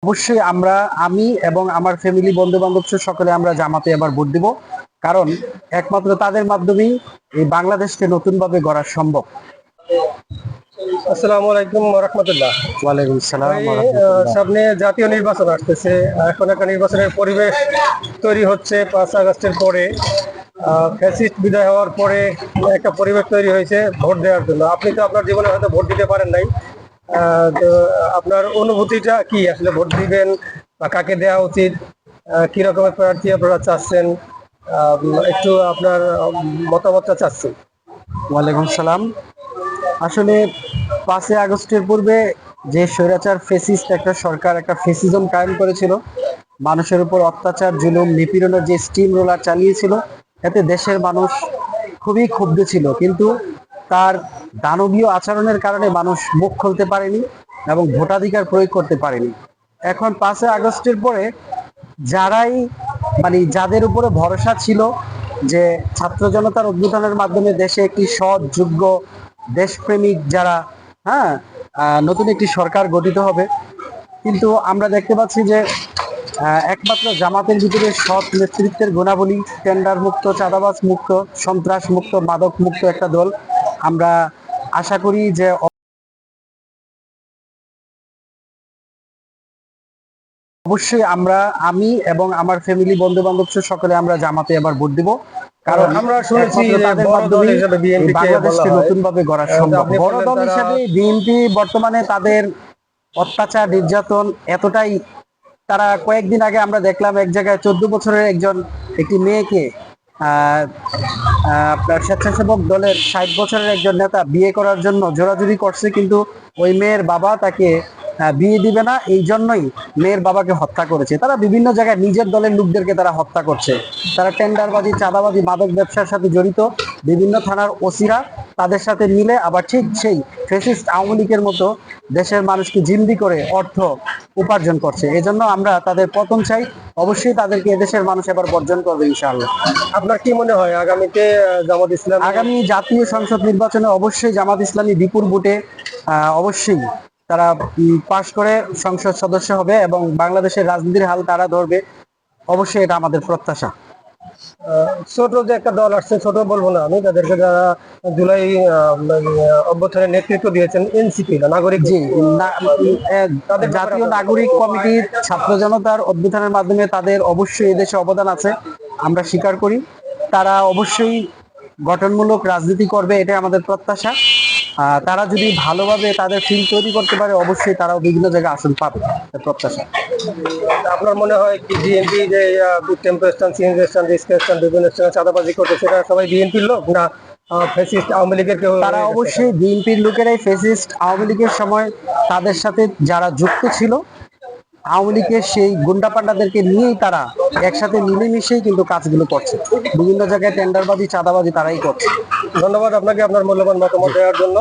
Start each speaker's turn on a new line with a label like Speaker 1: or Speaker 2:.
Speaker 1: অবশ্যই আমি এবং আমার ফ্যামিলি বন্ধু বান্ধব সকলে আমরা জামাতে এবার ভোট দিব। কারণ একমাত্র তাদের মাধ্যমেই এই বাংলাদেশকে নতুন ভাবে গড়া সম্ভব।
Speaker 2: আসসালামু আলাইকুম রাহমাতুল্লাহ।
Speaker 1: ওয়ালাইকুম আসসালাম
Speaker 2: ভাই,
Speaker 1: ওয়া রাহমাতুল্লাহ।
Speaker 2: সামনে জাতীয় নির্বাচন আসতেছে। এখন একটা নির্বাচনের পরিবেশ তৈরি হচ্ছে 5 আগস্টের পরে। ফ্যাসিস্ট বিদায় হওয়ার পরে একটা পরিবেশ তৈরি হয়েছে ভোট দেওয়ার জন্য। আপনি তো আপনার জীবনে হয়তো ভোট দিতে পারেন নাই। তো আপনার অনুভূতিটা কি, আসলে ভোট দিবেন বা কাকে দেওয়া উচিত, কি রকমের প্রার্থী আপনারা চাচ্ছেন? একটু আপনার মতামতটা চাচ্ছি।
Speaker 1: ওয়ালাইকুম সালাম। আসলে 5ই আগস্টের পূর্বে যে স্বৈরাচার ফেসিস্ট একটা সরকার একটা ফেসিজম কায়েম করেছিল, মানুষের উপর অত্যাচার জুলুম নিপীড়নের যে স্টিম রোলার চালিয়েছিল, এতে দেশের মানুষ খুবই ক্ষুব্ধ ছিল। কিন্তু তার দানবীয় আচরণের কারণে মানুষ মুখ খুলতে পারেনি এবং ভোটাধিকার প্রয়োগ করতে পারেনি। এখন 5ই আগস্টের পরে যারাই যাদের উপরে ভরসা ছিল যে ছাত্র জনতার অভ্যুত্থানের মাধ্যমে দেশে একটি সৎ যোগ্য দেশপ্রেমিক যারা, হ্যাঁ, নতুন একটি সরকার গঠিত হবে, কিন্তু আমরা দেখতে পাচ্ছি যে একমাত্র জামাতের ভিতরে সৎ নেতৃত্বের গুণাবলী, টেন্ডার মুক্ত, চাঁদাবাজ মুক্ত, সন্ত্রাস মুক্ত, মাদক মুক্ত একটা দল। আমরা আশা করি যে অবশ্যই আমি এবং আমার ফ্যামিলি বন্ধু বান্ধব সকলে আমরা জামাতে এবার ভোট দিব। কারণ
Speaker 2: আমরা শুনেছি
Speaker 1: একমাত্র
Speaker 2: যে
Speaker 1: তাদের
Speaker 2: বড় দল
Speaker 1: মাধ্যমেই
Speaker 2: হিসেবে
Speaker 1: এই
Speaker 2: বিএনপি কে বলা
Speaker 1: বাংলাদেশকে
Speaker 2: হয়।
Speaker 1: নতুন ভাবে গড়া সম্ভব।
Speaker 2: আপনি
Speaker 1: বড়
Speaker 2: বললেন
Speaker 1: দল
Speaker 2: তারা
Speaker 1: হিসেবে বিএনপি বর্তমানে তাদের অত্যাচার নির্যাতন এতটাই, তারা কয়েকদিন আগে আমরা দেখলাম এক জায়গায় 14 বছরের একটি মেয়েকে আপনার স্বেচ্ছাসেবক দলের 60 বছরের একজন নেতা বিয়ে করার জন্য জোরাজুরি করছে, কিন্তু ওই মেয়ের বাবা তাকে বিয়ে দিবে না, এই জন্যই মেয়ের বাবাকে হত্যা করেছে। তারা বিভিন্ন জায়গায় নিজের দলের লোকদেরকে তারা হত্যা করছে। তারা টেন্ডারবাজি, চাঁদাবাজি, মাদক ব্যবসার সাথে জড়িত। বিভিন্ন থানার ওসিরা তাদের সাথে মিলে আবার ঠিক সেই ফ্যাসিস্ট আওয়ামী লীগের মতো দেশের মানুষকে জিম্মি করে অর্থ উপার্জন করছে। এজন্য আমরা তাদের পতন চাই। অবশ্যই তাদেরকে এদেশের মানুষ এবার বর্জন করবে ইনশাআল্লাহ।
Speaker 2: আপনার কি মনে হয় আগামীতে জামাত ইসলাম?
Speaker 1: আগামী জাতীয় সংসদ নির্বাচনে অবশ্যই জামাত ইসলামী বিপুল ভোটে অবশ্যই তারা পাশ করে সংসদ সদস্য হবে এবং বাংলাদেশের রাজনীতির হাল তারা ধরবে। অবশ্যই এটা আমাদের প্রত্যাশা।
Speaker 2: ছোট যে একটা দল আসছে, ছোট বলবো না আমি তাদেরকে, যারা জুলাই অভ্যুত্থানের নেতৃত্ব দিয়েছেন, এনসিপি নাগরিক,
Speaker 1: জি, জাতীয় নাগরিক কমিটির ছাত্র জনতার অভ্যুত্থানের মাধ্যমে তাদের অবশ্যই এদেশে অবদান আছে, আমরা স্বীকার করি। তারা অবশ্যই গঠনমূলক রাজনীতি করবে, এটাই আমাদের প্রত্যাশা। তারা যদি ভালোভাবে তাদের ফিল্ড তৈরি করতে পারে, অবশ্যই তারাও বিভিন্ন জায়গায় আসন পাবে, প্রত্যাশা।
Speaker 2: আপনার মনে হয় কি বিএনপি যে টেম্পো স্ট্যান্ড, সিএনজি স্ট্যান্ড, রিক্সা স্ট্যান্ড, বিভিন্ন স্ট্যান্ডে চাঁদাবাজি করতে, সেটা সবাই বিএনপির লোক না ফ্যাসিস্ট আওয়ামী লীগের কেউ?
Speaker 1: তারা অবশ্যই বিএনপির লোকেরাই। ফ্যাসিস্ট আওয়ামী লীগের সময় তাদের সাথে যারা যুক্ত ছিল, আওয়ামী লীগের সেই গুন্ডা পান্ডাদেরকে নিয়েই তারা একসাথে মিলেমিশেই কিন্তু কাজগুলো করছে। বিভিন্ন জায়গায় টেন্ডারবাজি, চাঁদাবাজি তারাই করছে।
Speaker 2: ধন্যবাদ আপনাকে আপনার মূল্যবান মতামত দেওয়ার জন্য।